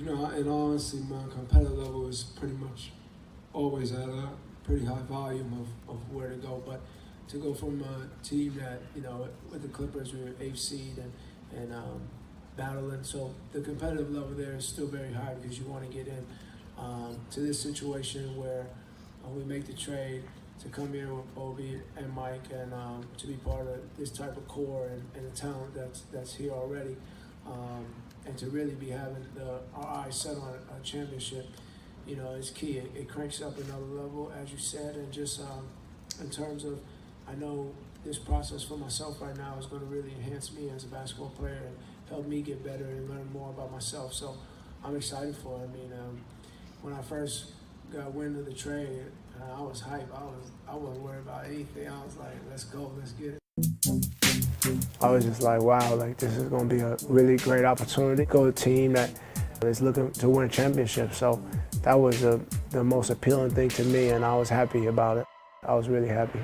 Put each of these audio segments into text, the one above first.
You know, in all honesty, my competitive level is pretty much always at a pretty high volume of where to go. But to go from a team that, you know, with the Clippers, we were 8th seed and battling. So the competitive level there is still very high because you want to get in to this situation where we make the trade to come here with Obi and Mike and to be part of this type of core and the talent that's here already. And to really be having our eyes set on a championship, you know, is key. It cranks up another level, as you said, and just in terms of, I know this process for myself right now is going to really enhance me as a basketball player and help me get better and learn more about myself. So I'm excited for it. I mean, when I first got wind of the trade, I was hyped. I wasn't worried about anything. I was like, let's go, let's get it. I was just like, wow, like this is going to be a really great opportunity. Go to a team that is looking to win a championship. So that was the most appealing thing to me, and I was happy about it. I was really happy.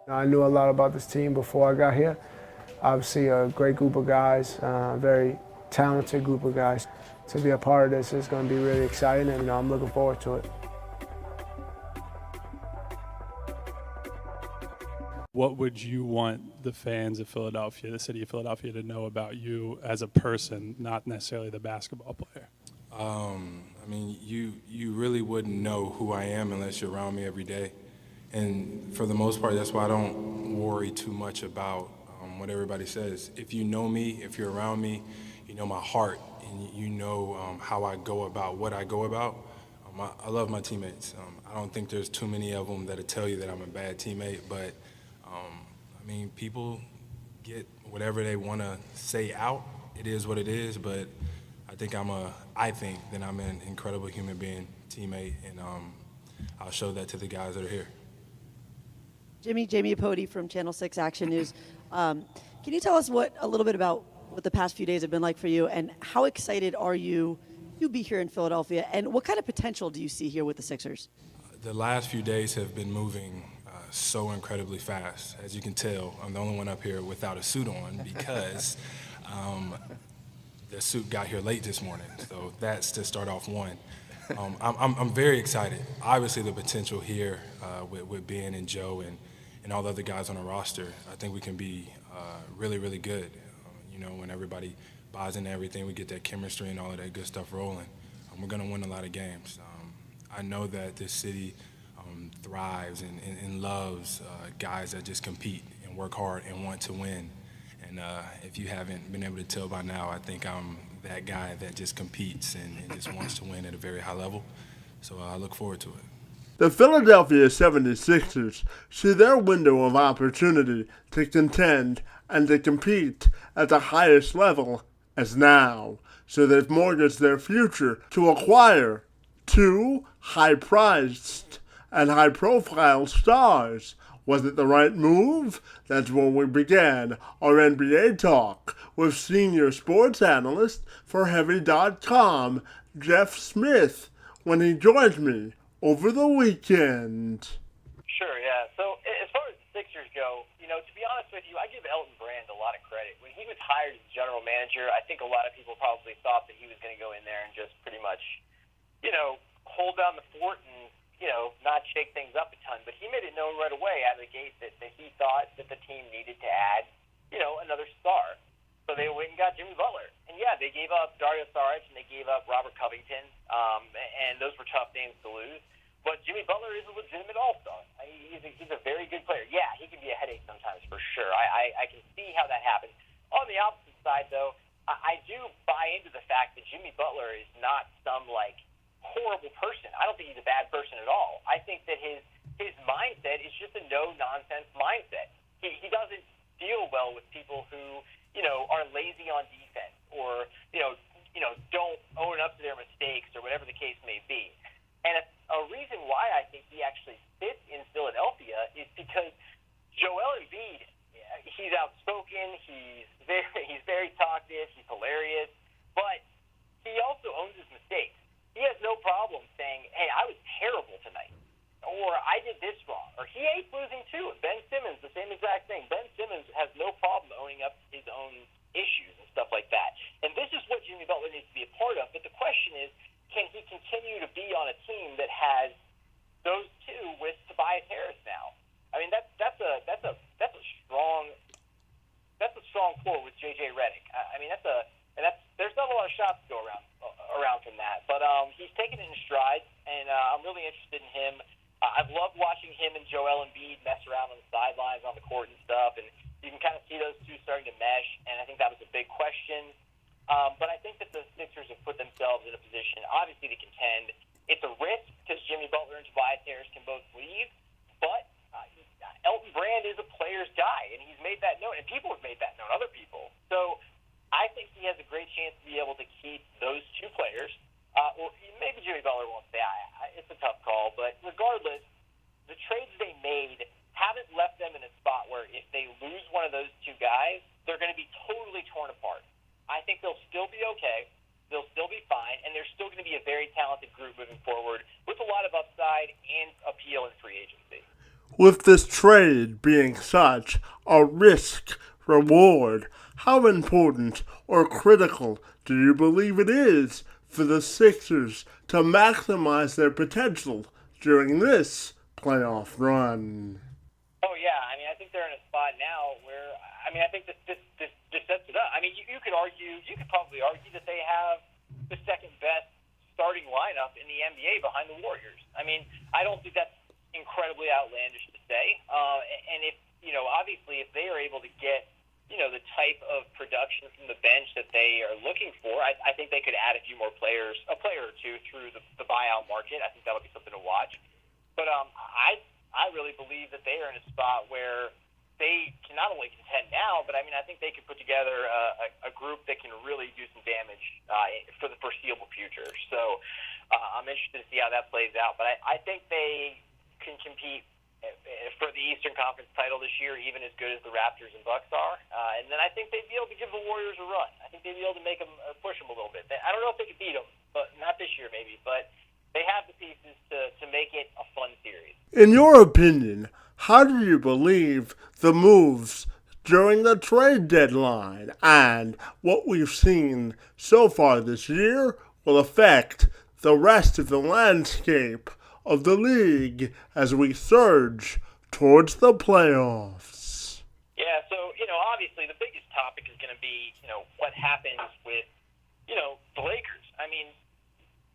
I knew a lot about this team before I got here. Obviously a great group of guys, very talented group of guys. To be a part of this is going to be really exciting, and I'm looking forward to it. What would you want the fans of Philadelphia, the city of Philadelphia, to know about you as a person, not necessarily the basketball player? I mean, you really wouldn't know who I am unless you're around me every day. And for the most part, that's why I don't worry too much about what everybody says. If you know me, if you're around me, you know my heart, and you know how I go about what I go about. I love my teammates. I don't think there's too many of them that'll tell you that I'm a bad teammate, but I mean, people get whatever they want to say out. It is what it is, but I think that I'm an incredible human being, teammate, and I'll show that to the guys that are here. Jamie Apodi from Channel 6 Action News. Can you tell us a little bit about what the past few days have been like for you, and how excited are you to be here in Philadelphia, and what kind of potential do you see here with the Sixers? The last few days have been moving so incredibly fast. As you can tell, I'm the only one up here without a suit on because the suit got here late this morning. So that's to start off one. I'm very excited. Obviously, the potential here with Ben and Joe and all the other guys on the roster, I think we can be really, really good. You know, when everybody buys into everything, we get that chemistry and all of that good stuff rolling. We're going to win a lot of games. I know that this city thrives and loves guys that just compete and work hard and want to win. And if you haven't been able to tell by now, I think I'm that guy that just competes and just wants to win at a very high level. So I look forward to it. The Philadelphia 76ers see their window of opportunity to contend and to compete at the highest level as now. So they've mortgaged their future to acquire two high-priced and high-profile stars. Was it the right move? That's when we began our NBA talk with senior sports analyst for Heavy.com, Jeff Smith, when he joined me over the weekend. Sure, yeah. So as far as the Sixers go, you know, to be honest with you, I give Elton Brand a lot of credit. When he was hired as general manager, I think a lot of people probably thought that he was going to go in there and just pretty much, you know, hold down the fort and, you know, not shake things up a ton. But he made it known right away out of the gate that he thought that the team needed to add, you know, another star. So they went and got Jimmy Butler. And, yeah, they gave up Dario Saric and they gave up Robert Covington, and those were tough names to lose. But Jimmy Butler is a legitimate all-star. He's a very good player. Yeah, he can be a headache sometimes for sure. I can see how that happens. On the opposite side, though, I do buy into the fact that Jimmy Butler is not some, like, horrible person. I don't think he's a bad person at all. I think that his mindset is just a no-nonsense mindset. He doesn't deal well with people who, you know, are lazy on defense or, you know, don't own up to their mistakes or whatever the case may be. And a reason why I think he actually fits in Philadelphia is because Joel Embiid, he's outspoken, he's very talkative, he's hilarious, but he also owns his mistakes. He has no problem saying, hey, I was terrible tonight, or I did this wrong, or he hates losing too. Ben Simmons, the same exact thing. Ben Simmons has no problem owning up to his own issues and stuff like that. And this is what Jimmy Butler needs to be a part of. But the question is, can he continue to be on a team that has those two with Tobias Harris now? I mean, that's a strong pull with JJ Redick. I mean, there's not a lot of shots to go around from that. But he's taken it in stride, and I'm really interested in him. I've loved watching him and Joel Embiid mess around on the sidelines, on the court and stuff, and you can kind of see those two starting to mesh, and I think that was a big question. But I think that the Sixers have put themselves in a position, obviously, to contend. It's a risk because Jimmy Butler and Tobias Harris can both leave, but Elton Brand is a player's guy, and he's made that known, and people have made that known, other people. So I think he has a great chance to be able to keep those two players. Or maybe Jimmy Butler won't stay. It's a tough call, but regardless, the trades they made haven't left them in a spot where if they lose one of those two guys, they're going to be totally torn apart. I think they'll still be okay. They'll still be fine, and they're still going to be a very talented group moving forward with a lot of upside and appeal in free agency. With this trade being such a risk-reward, how important or critical do you believe it is for the Sixers to maximize their potential during this playoff run? Oh, yeah. I mean, I think they're in a spot now where, I mean, I think this sets it up. I mean, you could probably argue that they have the second best starting lineup in the NBA behind the Warriors. I mean, I don't think that's incredibly outlandish to say. And if, obviously if they are able to get, the type of production from the bench that they are looking for, I think they could add a player or two through the buyout market. I think that'll be something to watch. But I really believe that they are in a spot where they can not only contend now, but I mean, I think they could put together a group that can really do some damage for the foreseeable future. So I'm interested to see how that plays out. But I think they can compete for the Eastern Conference title this year, even as good as the Raptors and Bucks are. And then I think they'd be able to give the Warriors a run. I think they'd be able to make them push them a little bit. I don't know if they could beat them, but not this year maybe. But they have the pieces to make it a fun series. In your opinion, how do you believe the moves during the trade deadline and what we've seen so far this year will affect the rest of the landscape of the league as we surge towards the playoffs? Yeah, so, obviously the biggest topic is going to be, what happens with, the Lakers. I mean,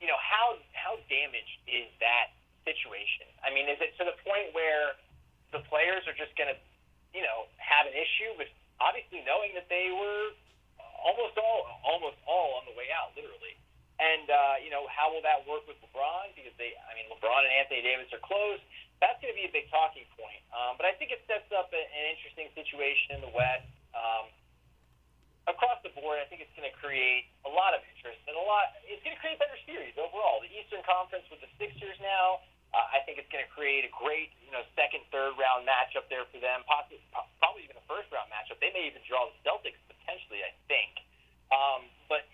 how damaged is that situation? I mean, is it to the point where the players are just going to, have an issue with obviously knowing that they were almost all on the way out, literally? And, how will that work with LeBron? Because LeBron and Anthony Davis are close. That's going to be a big talking point. But I think it sets up an interesting situation in the West. Across the board, I think it's going to create a lot of interest and it's going to create better series overall. The Eastern Conference with the Sixers now, I think it's going to create a great, second, third round matchup there for them. Probably even a first round matchup. They may even draw the Celtics potentially, I think. But,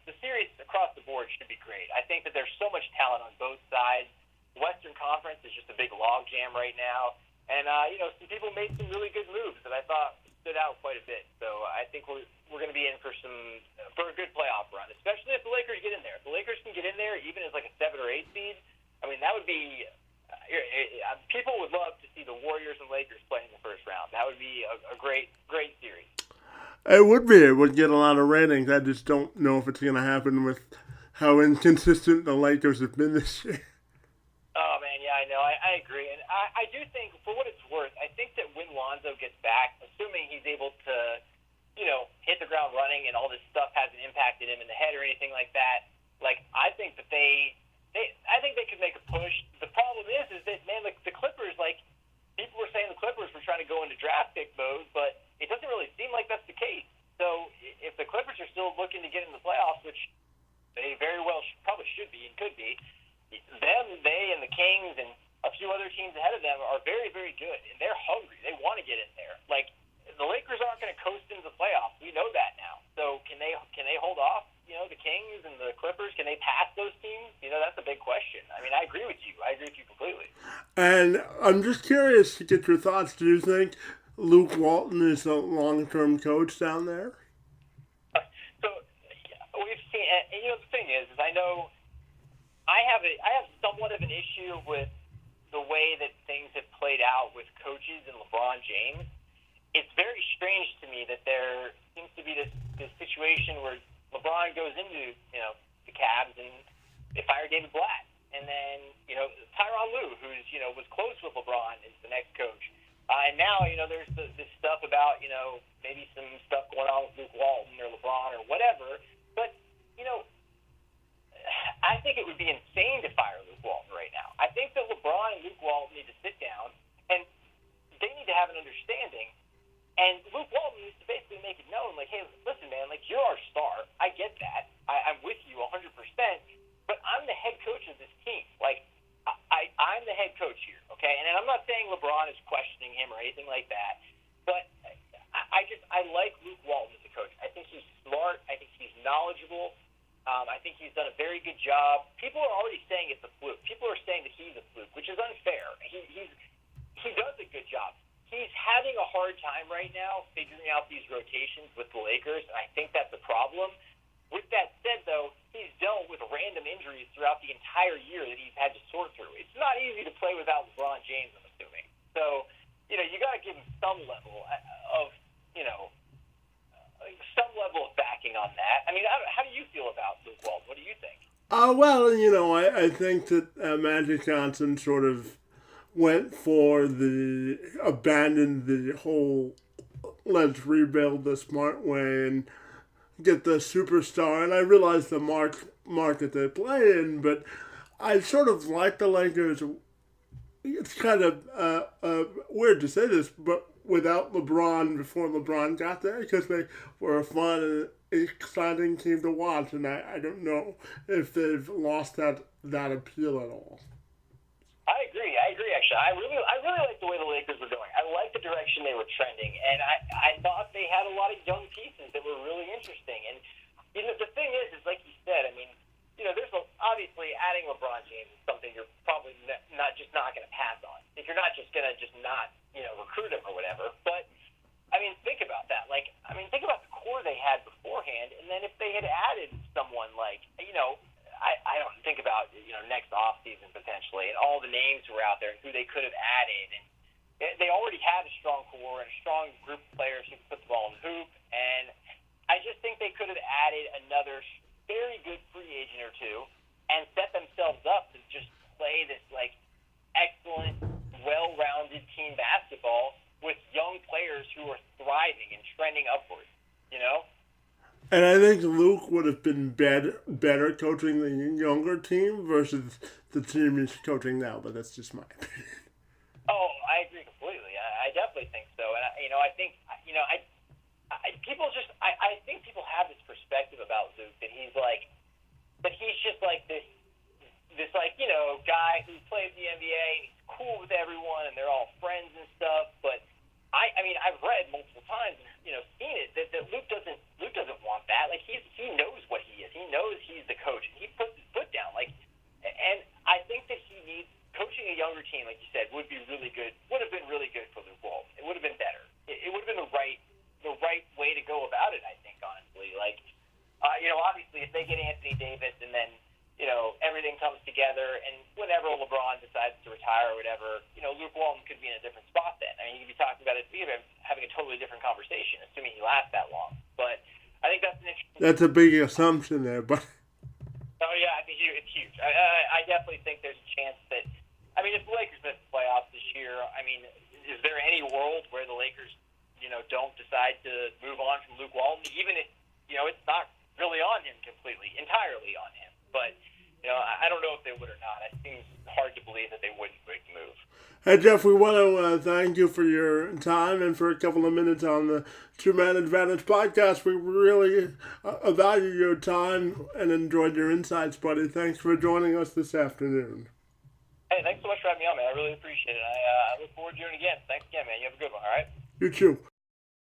the series across the board should be great. I think that there's so much talent on both sides. The Western Conference is just a big logjam right now. And, some people made some really good moves that I thought stood out quite a bit. So I think we're going to be in for a good playoff run, especially if the Lakers get in there. If the Lakers can get in there, even as like a 7 or 8 seed, I mean, that would be people would love to see the Warriors and Lakers play in the first round. That would be a great series. It would be. It would get a lot of ratings. I just don't know if it's going to happen with how inconsistent the Lakers have been this year. Oh, man, yeah, I know. I agree. And I do think, for what it's worth, I think that when Lonzo gets back, assuming he's able to, hit the ground running and all this stuff hasn't impacted him in the head or anything like that, I think that I think they could make a push. The problem is that, man, the Clippers, people were saying the Clippers were trying to go into draft pick mode, but it doesn't really seem like that's the case. So if the Clippers are still looking to get in the playoffs, which they very well probably should be and could be, they and the Kings and a few other teams ahead of them are very, very good, and they're hungry. They want to get in there. The Lakers aren't going to coast into the playoffs. We know that now. So can they hold off, the Kings and the Clippers? Can they pass those teams? That's a big question. I mean, I agree with you. I agree with you completely. And I'm just curious to get your thoughts. Do you think Luke Walton is a long-term coach down there? So we've seen, and the thing is I know I have somewhat of an issue with the way that things have played out with coaches and LeBron James. It's very strange to me that there seems to be this situation where LeBron goes into the Cavs and they fire David Blatt, and then Tyronn Lue, who's was close with LeBron, is the next coach. And now, there's this stuff about, maybe some stuff going on with Luke Walton or LeBron or whatever. But, I think it would be insane to fire Luke Walton right now. I think that LeBron and Luke Walton need to sit down, and they need to have an understanding. And Luke Walton needs to basically make it known, like, hey, listen, man, like, you're our star. I get that. I'm with you 100%. But I'm the head coach of this team. Like, I'm the head coach here, okay? And I'm not saying LeBron is questioning him or anything like that, but I like Luke Walton as a coach. I think he's smart. I think he's knowledgeable. I think he's done a very good job. People are already saying it's a fluke. People are saying that he's a fluke, which is unfair. He does a good job. He's having a hard time right now figuring out these rotations with the Lakers, and I think that's a problem. With that said, though, he's dealt with random injuries throughout the entire year that he's had to sort through. It's not easy to play without LeBron James, I'm assuming. So, you got to give him some level of, some level of backing on that. I mean, how do you feel about Luke Walton? What do you think? Well, I think that Magic Johnson sort of went for abandoned the whole let's rebuild the smart way and get the superstar. And I realize the market they play in, but I sort of like the Lakers. It's kind of weird to say this, but without LeBron, before LeBron got there, because they were a fun and exciting team to watch, and I don't know if they've lost that appeal at all. I agree. Actually, I really like the way the Lakers were going. I like the direction they were trending, and I thought they had a lot of young pieces that were really interesting. And the thing is like you said, I mean, there's obviously adding LeBron James is something you're probably not going to pass on. If you're not just going to not recruit him or whatever. But I mean, think about that. Like, I mean, think about the core they had beforehand, and then if they had added someone like I don't think about next off season potentially and all the names who were out there and who they could have added, and they already had a strong core and a strong group of players who could put the ball in the hoop, and I just think they could have added another very good free agent or two and set themselves up to just play this like excellent, well-rounded team basketball with young players who are thriving and trending upwards. And I think Luke would have been better coaching the younger team versus the team he's coaching now, but that's just my opinion. Oh, I agree completely. I definitely think so. And, I think, I think people have this perspective about Luke that he's just like this guy who plays the NBA, he's cool with everyone, and they're all friends and stuff, but I mean, I've read multiple times, seen it, that Luke doesn't want that. Like, he knows what he is. He knows he's the coach, and he puts his foot down. Like, and I think that he needs coaching a younger team, like you said, would have been really good for Luke Walton. It would have been better. It would have been the right way to go about it, I think, honestly. Like, obviously, if they get Anthony Davis and then everything comes together, and whenever LeBron decides to retire or whatever, Luke Walton could be in a different spot then. I mean, you could be talking about it, having a totally different conversation, assuming he lasts that long. But I think that's an interesting. That's a big assumption there, but. Oh yeah, I think it's huge. I definitely think there's a chance that. I mean, if the Lakers miss the playoffs this year, I mean, is there any world where the Lakers, don't decide to move on from Luke Walton, even if it's not really on him completely, entirely on him, but. I don't know if they would or not. It seems hard to believe that they wouldn't make the move. Hey, Jeff, we want to thank you for your time and for a couple of minutes on the Two Man Advantage podcast. We really value your time and enjoyed your insights, buddy. Thanks for joining us this afternoon. Hey, thanks so much for having me on, man. I really appreciate it. I look forward to doing it again. Thanks again, man. You have a good one, all right? You too.